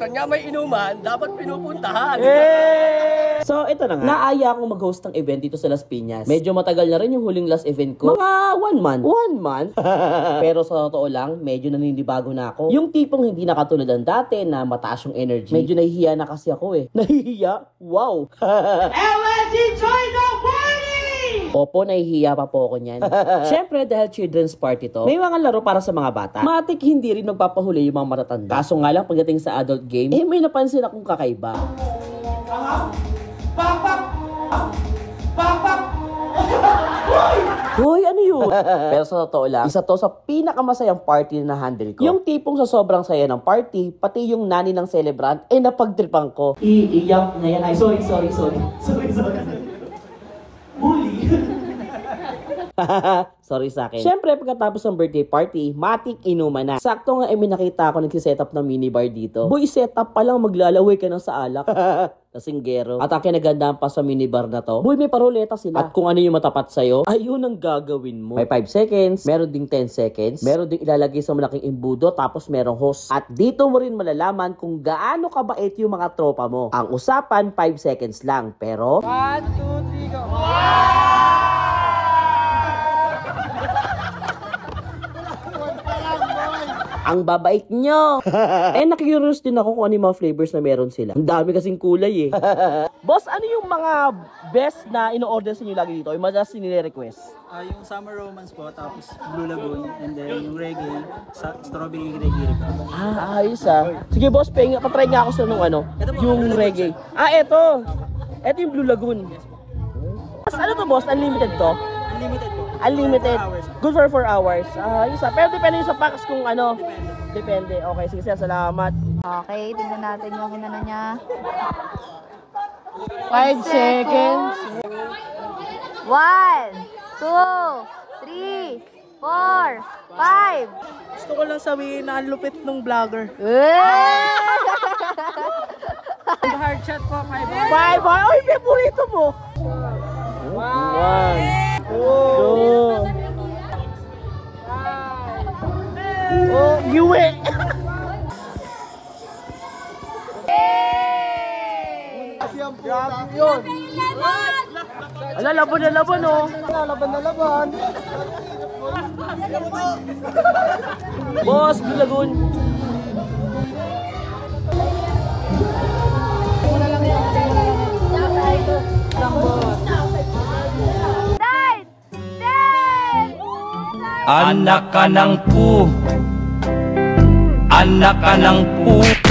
Saan nga may inuman, dapat pinupuntahan. So, ito na nga. Naaya akong mag-host ng event dito sa Las Piñas. Medyo matagal na rin yung huling last event ko. Mga 1 month. 1 month? Pero sa totoo lang, medyo naninibago na ako. Yung tipong hindi na katulad ng dati na mataas yung energy. Medyo nahihiya na kasi ako eh. Nahihiya? Wow! Let's enjoy the party! Opo, nahihiya pa po ako niyan. Siyempre, dahil children's party to, may mga laro para sa mga bata. Matik hindi rin magpapahuli yung mga matatanda. Kaso nga lang, pagdating sa adult game, may napansin akong kakaiba. Hoy, ano yun? Pero sa totoo lang, isa to sa pinakamasayang party na handle ko. Yung tipong sa sobrang saya ng party, pati yung nani ng celebrant, napagtripan ko. Iiyak na yan. Ay, sorry. Bully. Sorry sa akin. Siyempre, pagkatapos ng birthday party, matik inuman na. Sakto nga may nakita ako nagsiset up ng minibar dito. Boy, set up pa lang, maglalaway ka ng sa alak. Kasinggero. At ang kinagandaan pa sa minibar na to, boy, may paroleta sila. At kung ano yung matapat sa'yo, ayun ang gagawin mo. May 5 seconds, meron ding 10 seconds, meron ding ilalagay sa malaking imbudo, tapos merong hose. At dito mo rin malalaman kung gaano kabait yung mga tropa mo. Ang usapan, 5 seconds lang. Pero 1, 2, 3, go! ang babait nyo. Nakikurious din ako kung ano yung mga flavors na meron sila. Ang dami kasing kulay eh. Boss, ano yung mga best na ino-order sa inyo lagi dito? Yung madalas nire-request? Yung Summer Romance po, tapos Blue Lagoon, and then yung reggae, strawberry reggae po. Ayos ah. Sige boss, patry nga ako sa nung ano, yung reggae. Eto. Eto yung Blue Lagoon. Boss, ano to boss? Unlimited to? Unlimited po. Unlimited. 4 hours. Good for 4 hours. Ayos ah. Pero depende yung sa packs kung ano. Depende. Okay, sige sir, salamat. Okay, tingnan natin yung hinana niya. 5 seconds. 1, 2, 3, 4, 5. Gusto ko lang sabihin na ang lupit nung vlogger. Hard shot po, 5 hours. 5 hours? Ay, favorito mo. 1, 2, giwe. Grabe yun. Ala, laban na laban oh. Laban na laban. Boss, Blue Lagoon. Anak ka ng pu. Anak ka ng pu.